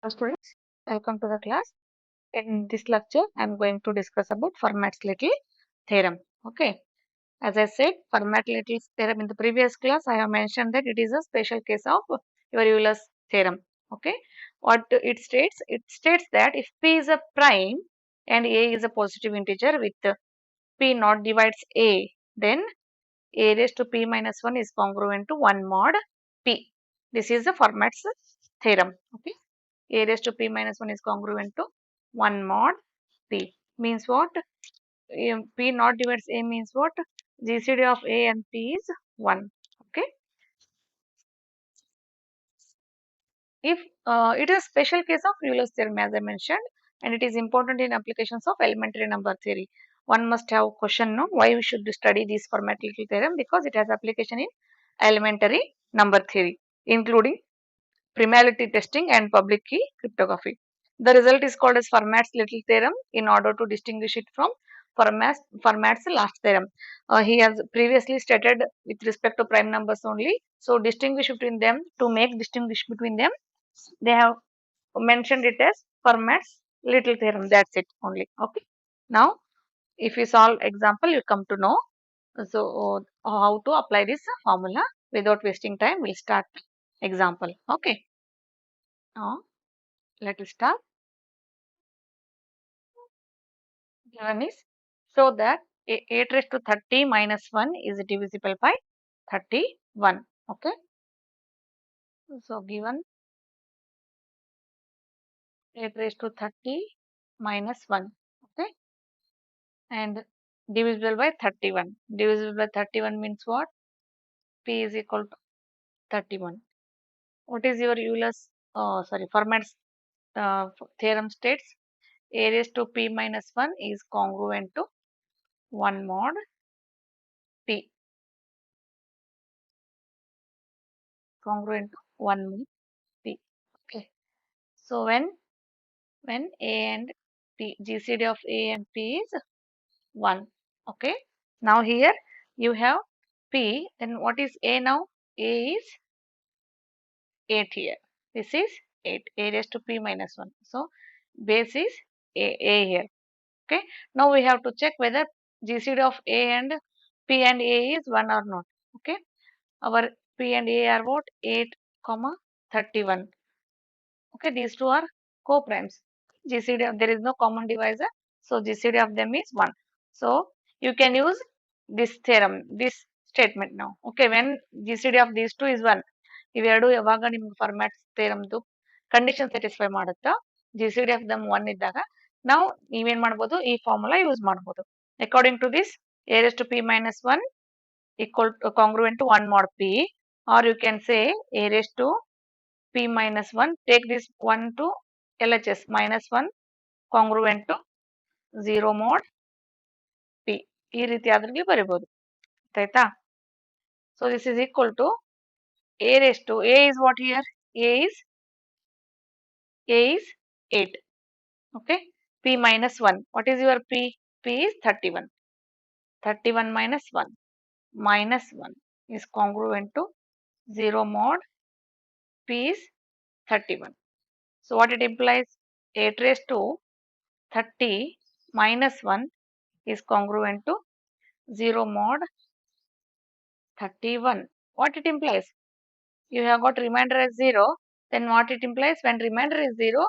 Hello students, welcome to the class. In this lecture, I am going to discuss about Fermat's little theorem. Okay, as I said, Fermat little theorem in the previous class, I have mentioned that it is a special case of your Euler's theorem. Okay, what it states? It states that if P is a prime and A is a positive integer with P not divides A, then A raised to P minus 1 is congruent to 1 mod P. This is the Fermat's theorem. Okay. A raised to P minus 1 is congruent to 1 mod P. Means what? P not divides A means what? GCD of A and P is 1. Okay. If it is a special case of Euler's theorem as I mentioned, and it is important in applications of elementary number theory. One must have question no why we should study this Fermat little theorem, because it has application in elementary number theory, including primality testing and public key cryptography. The result is called as Fermat's little theorem in order to distinguish it from Fermat's last theorem. He has previously stated with respect to prime numbers only. So distinguish between them, to make distinguish between them, they have mentioned it as Fermat's little theorem. That's it only. Okay. Now, if we solve example, you come to know so how to apply this formula. Without wasting time, we'll start example. Okay. Now, let us start. Given is show that 8 raised to 30 minus 1 is divisible by 31. Okay. So given 8 raised to 30 minus 1. Okay. And divisible by 31. Divisible by 31 means what? P is equal to 31. What is your Euler's, Fermat's theorem states? A raised to P minus 1 is congruent to 1 mod P. Congruent to 1 mod P. Okay. So when A and P, GCD of A and P is 1. Okay. Now here you have P, then what is A now? A is 8 here. This is 8. A raised to P minus 1. So base is A here. Okay. Now we have to check whether GCD of A and P and A is 1 or not. Okay. Our P and A are what? 8, 31. Okay, these two are co-primes. GCD there is no common divisor, so GCD of them is 1. So you can use this theorem, this statement now. Okay, when GCD of these two is 1, ಇವೆರಡು ಯಾವಾಗ ನಿಮ್ಗೆ format ಥಿಯರಮ್ದು condition satisfy ಮಾಡುತ್ತಾ GCD of them 1 ಇದ್ದಾಗ ನಾವು ನೀವೇನ್ ಮಾಡ್ಬೋದು ಈ formula use ಮಾಡ್ಬೋದು. According to this, A raised to P minus 1 equal to congruent to 1 mod P, or you can say A raised to P minus 1, take this 1 to LHS minus 1 congruent to 0 mod P. ಈ ರೀತಿ ಆದ್ರೂ ಬರೀಬಹುದು ಆಯ್ತಾ. So this is equal to A raised to A is what here? A is 8. Okay. P minus 1. What is your P? P is 31. 31 minus 1. Minus 1 is congruent to 0 mod P is 31. So what it implies? 8 raised to 30 minus 1 is congruent to 0 mod 31. What it implies? You have got remainder as 0. Then what it implies? When remainder is 0,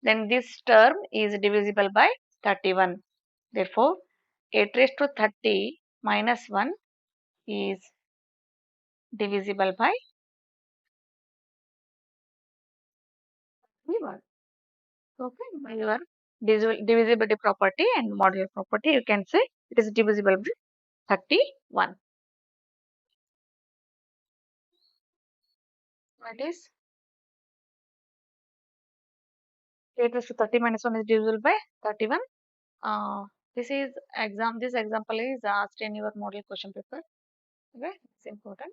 then this term is divisible by 31. Therefore, 8 raised to 30 minus 1 is divisible by 31. Okay, by your divisibility property and modular property, you can say it is divisible by 31. That is 8 raised to 30 minus 1 is divisible by 31. This example is asked in your model question paper. Okay, it's important.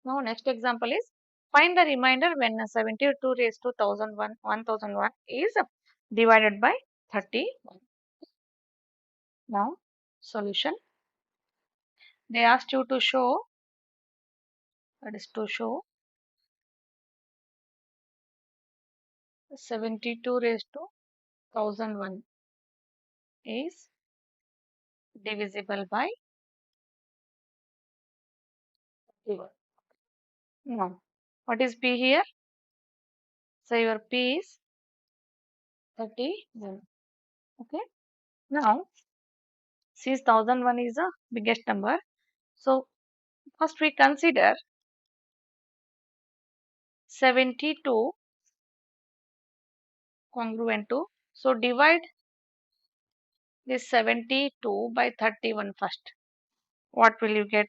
Now next example is find the remainder when 72 raised to 1001 is divided by 31. Now solution. They asked you to show, that is to show 72 raised to 1001 is divisible by 31. Now, what is P here? So your P is 31. Okay. Now, since 1001 is the biggest number, so first we consider 72 congruent to. So divide this 72 by 31 first. What will you get?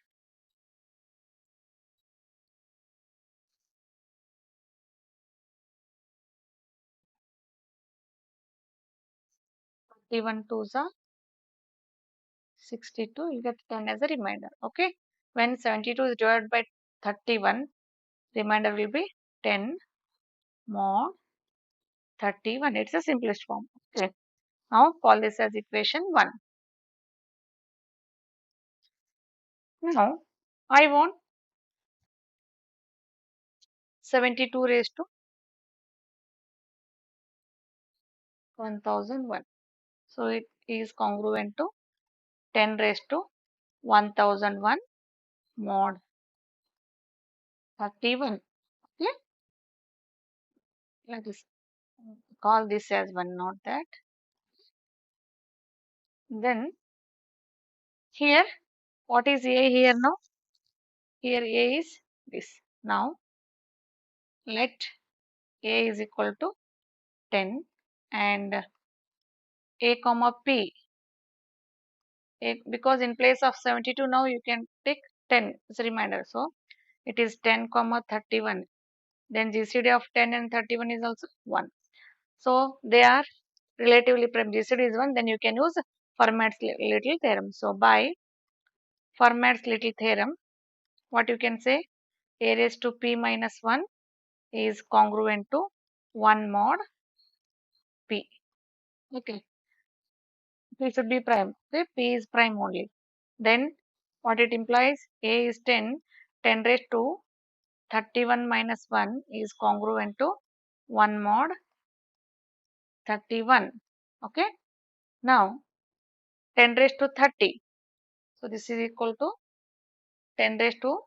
31 to the 62, you get 10 as a remainder. Okay. When 72 is divided by 31, remainder will be 10 mod 31. It's the simplest form. Okay. Now call this as equation 1. Now I want 72 raised to 1001. So it is congruent to 10 raised to 1001 mod 31. Okay. Let us call this as 1, not that. Then here, what is A here now? Here A is this. Now let A is equal to 10 and A comma P. Because in place of 72 now you can take 10 as a reminder. So it is 10 comma 31. Then GCD of 10 and 31 is also 1. So they are relatively prime. GCD is 1. Then you can use Fermat's little theorem. So by Fermat's little theorem, what you can say? A raised to P minus 1 is congruent to 1 mod P. Okay. P should be prime. Okay. P is prime only. Then what it implies? A is 10. 10 raised to 31 minus 1 is congruent to 1 mod 31. Okay. Now 10 raised to 30. So this is equal to 10 raised to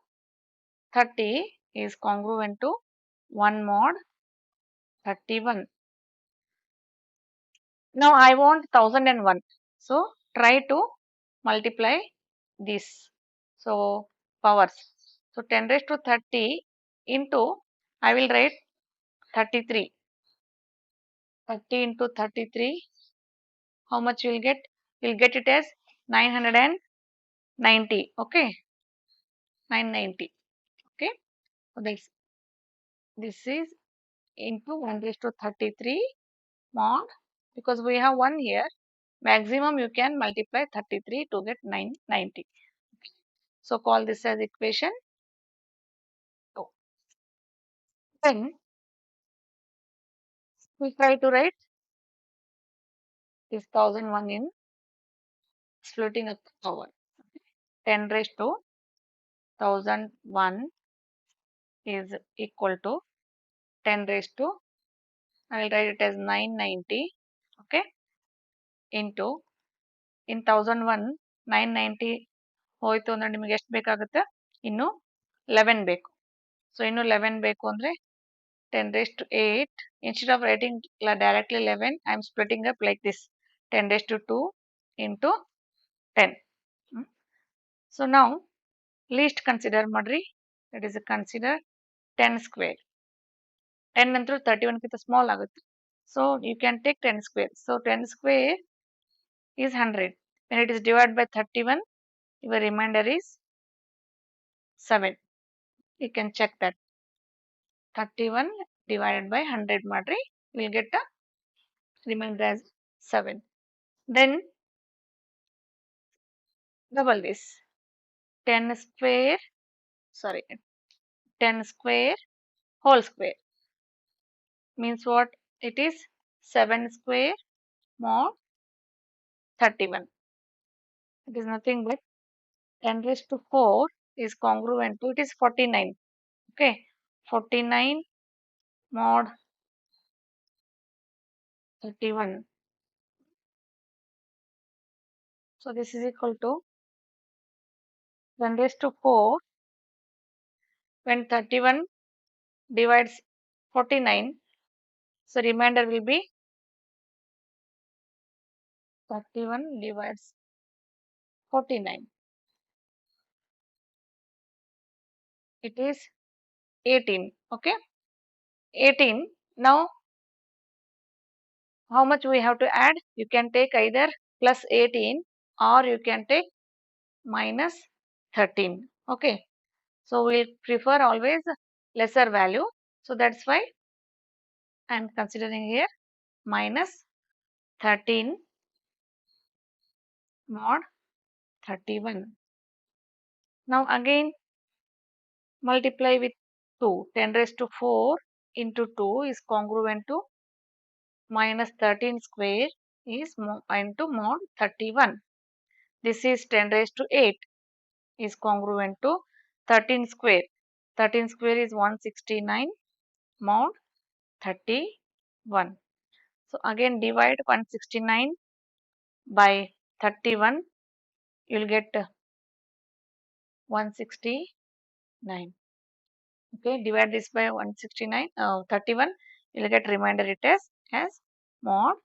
30 is congruent to 1 mod 31. Now I want 1001. So try to multiply this. So powers. So 10 raised to 30 into, I will write 33. 30 into 33. How much you will get? You will get it as 990. Okay. 990. Okay. So this is into 1 raised to 33 mod, because we have 1 here. Maximum you can multiply 33 to get 990. So call this as equation 2. Then we try to write this 1001 in splitting up the power. 10 raised to 1001 is equal to 10 raised to, I will write it as 990. Okay. Into in 1001 990 ಹೋಯ್ತು ಅಂದ್ರೆ ನಿಮಗೆ ಎಷ್ಟು ಬೇಕಾಗುತ್ತೆ? ಇನ್ನು 11 ಬೇಕು. So ಇನ್ನು 11 ಬೇಕು ಅಂದ್ರೆ 10 raised to 8. Instead of writing directly 11, I am splitting up like this. 10 raised to 2 into 10. So now least consider ಮಾಡ್ರಿ. That is consider 10 square. 10 ನಂತರ 31 ಗಿಂತ small ಆಗುತ್ತೆ. So you can take 10 square. So 10 square is 100. When it is divided by 31, your remainder is 7. You can check that. 31 divided by 100 ಮಾಡ್ರಿ. You will get the remainder as 7. Then double this. 10 square, sorry, 10 square whole square means what? It is 7 square mod 31. It is nothing but 10 raised to 4 is congruent to, it is 49. Okay. 49 mod 31. So this is equal to 10 raised to 4. When 31 divides 49, so remainder will be 31 divides 49. It is 18. Okay. 18. Now, how much we have to add? You can take either plus 18 or you can take minus 13. Okay. So, we prefer always lesser value. So, that's why I am considering here minus 13 mod 31. Now, again multiply with 2. 10 raised to 4 into 2 is congruent to minus 13 square is into mod 31. This is 10 raised to 8 is congruent to 13 square. 13 square is 169 mod 31. So again divide 169 by 31. You will get 169. Okay, divide this by 169, 31. You will get remainder it as mod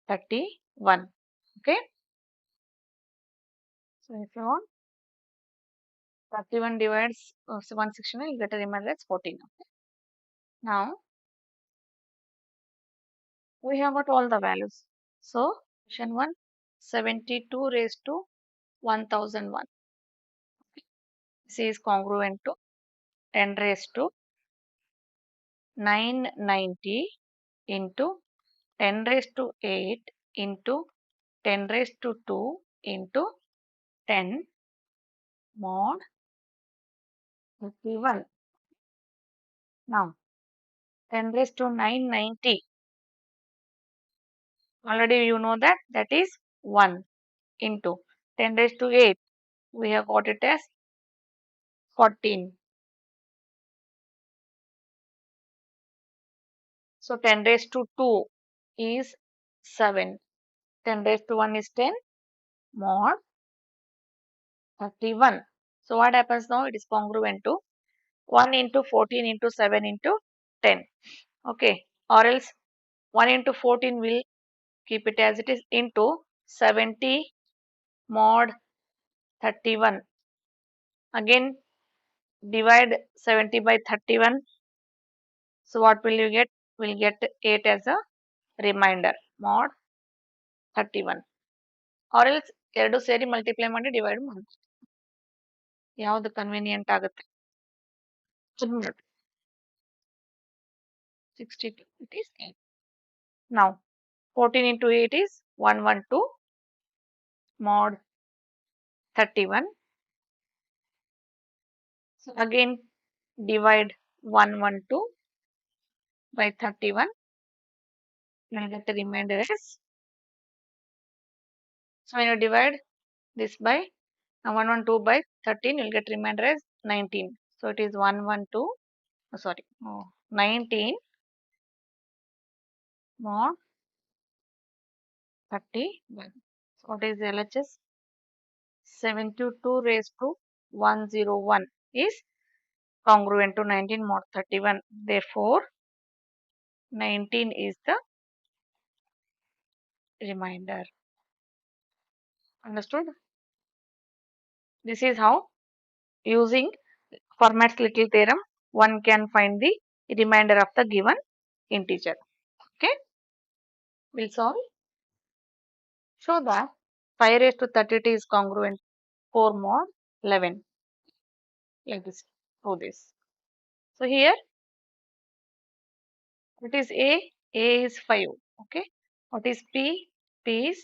31. Okay. So if you want 31 divides 169, you get a remainder as 14. Okay. Now we have got all the values. So question 1, 72 raised to 1001. This is congruent to 10 raised to 990 into 10 raised to 8 into 10 raised to 2 into 10 mod 51. Now 10 raised to 990. Already you know that is 1 into 10 raised to 8. We have got it as 14. So 10 raised to 2 is 7. 10 raised to 1 is 10 mod 31. So what happens now? It is congruent to 1 into 14 into 7 into 10. Okay. Or else 1 into 14 will keep it as it is into 70 mod 31. Again divide 70 by 31. So what will you get? We'll get 8 as a remainder mod 31. Or else ಎರಡು ಸೇರಿ multiply ಮಾಡಿ divide ಮಾಡಿ ಯಾವುದು convenient ಆಗುತ್ತೆ 62. It is 8. Now 14 into 8 is 112 mod 31. So again divide 112 by 31. You will get the remainder as. So when you divide this by 112 by 13, you will get remainder as 19. So it is 112. Oh, sorry, 19 mod 31. So what is LHS? 72 raised to 101 is congruent to 19 mod 31. Therefore, 19 is the remainder. Understood? This is how using Fermat's little theorem one can find the remainder of the given integer. Okay, we'll solve. Show that 5 raised to 32 is congruent 4 mod 11. Like this. Prove this. So here, what is A? A is 5. Okay. What is P? P is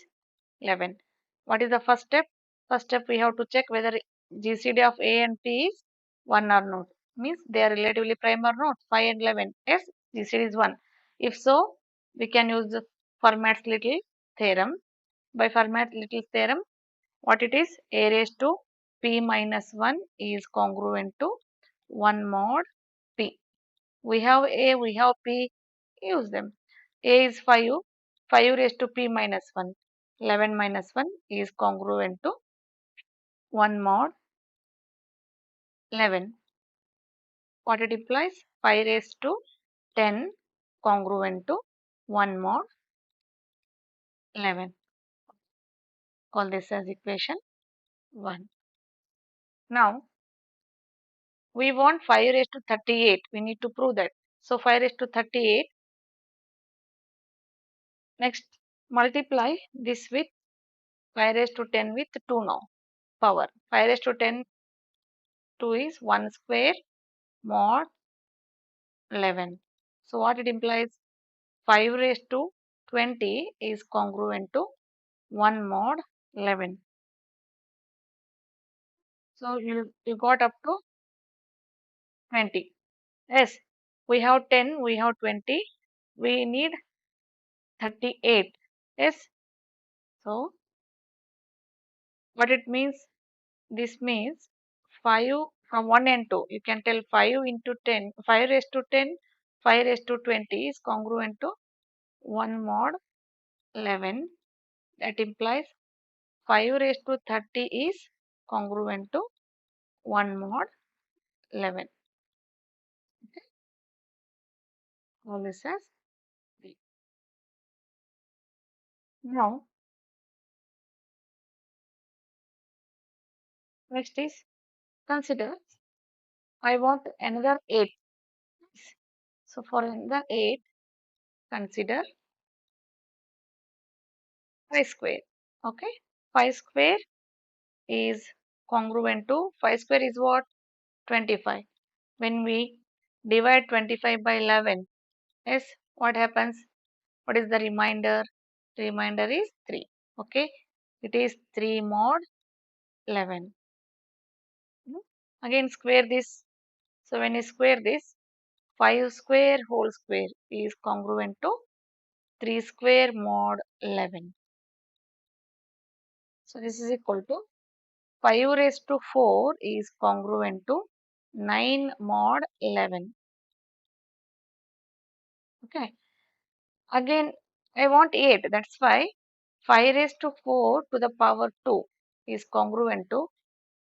11. What is the first step? First step we have to check whether GCD of A and P is 1 or not. Means they are relatively prime or not. 5 and 11. Yes, GCD is 1. If so, we can use the Fermat's little theorem. By Fermat's little theorem, what it is? A raised to P minus 1 is congruent to 1 mod P. We have A, we have P, use them. A is 5, 5 raised to p minus 1. 11 minus 1 is congruent to 1 mod 11. What it implies? 5 raised to 10 congruent to 1 mod 11. Call this as equation 1. Now, we want 5 raised to 38. We need to prove that. So, 5 raised to 38. Next, multiply this with 5 raised to 10 with 2 now. Power. 5 raised to 10, 2 is 1 square mod 11. So, what it implies? 5 raised to 20 is congruent to 1 mod 11. So, you got up to 20. Yes, we have 10, we have 20, we need 38. Yes, so what it means? This means 5 from 1 and 2. You can tell 5 into 10, 5 raised to 10, 5 raised to 20 is congruent to 1 mod 11. That implies 5 raised to 30 is congruent to 1 mod 11. All this as B. Now, next is consider I want another 8. So, for another 8, consider 5 square. Okay, 5 square is congruent to 5 square is what? 25. When we divide 25 by 11, yes, what happens? What is the remainder? The remainder is 3. Okay, it is 3 mod 11. Again, square this. So, when you square this, 5 square whole square is congruent to 3 square mod 11. So, this is equal to 5 raised to 4 is congruent to 9 mod 11. Okay. Again, I want 8. That's why 5 raised to 4 to the power 2 is congruent to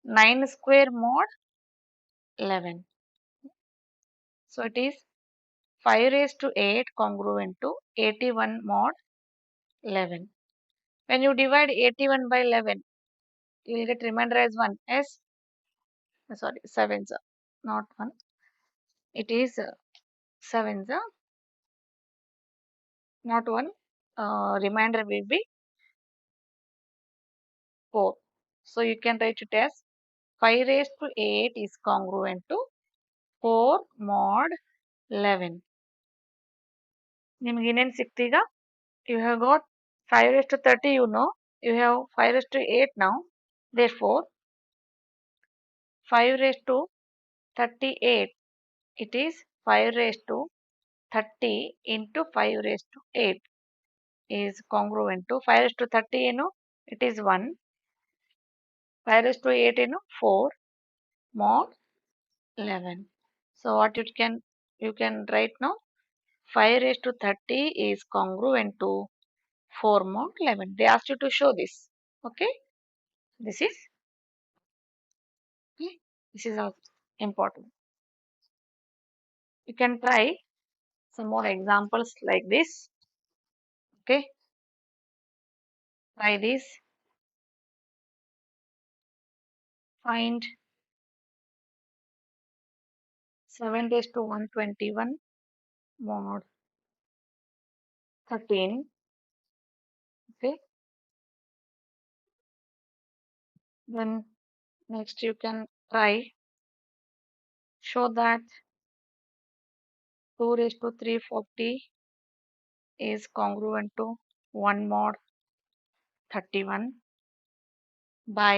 9 square mod 11. So, it is 5 raised to 8 congruent to 81 mod 11. When you divide 81 by 11, you will get remainder as 1. Yes, sorry, 7, not 1. It is 7, not 1. Remainder will be 4. So, you can write it as 5 raised to 8 is congruent to 4 mod 11. ನಿಮಗೆ ಇನ್ನೇನು ಸಿಕ್ತೀಗ you have got 5 raised to 30, you know, you have 5 raised to 8 now, therefore 5 raised to 38, it is 5 raised to 30 into 5 raised to 8 is congruent to 5 raised to 30, you know, it is 1, 5 raised to 8, you know, 4 mod 11. So what you can write now, 5 raised to 30 is congruent to 4 mod 11. They asked you to show this. Okay, this is okay. This is also important. You can try some more examples like this. Okay, try this. Find 7 raised to 121 mod 13. Okay, then next you can try show that 2 raised to 340 is congruent to 1 mod 31 by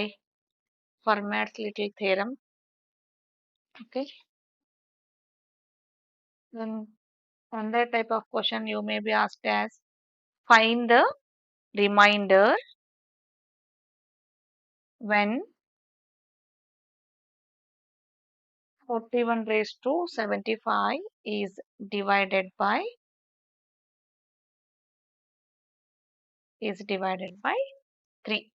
Fermat's little theorem. Okay, then another type of question you may be asked as find the remainder when 41 raised to 75 is divided by is divided by 3.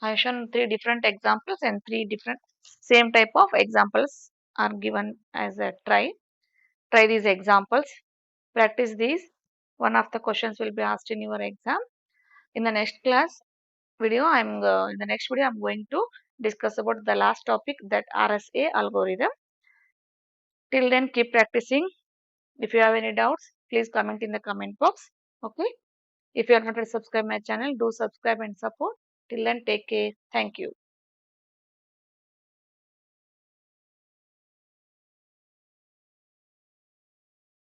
I have shown 3 different examples and 3 different same type of examples are given as a try. Try these examples. Practice these. One of the questions will be asked in your exam. In the next class video, in the next video I'm going to discuss about the last topic, that RSA algorithm. Till then, keep practicing. If you have any doubts, please comment in the comment box. Okay. If you are not yet subscribed my channel, do subscribe and support. Till then, take care. Thank you.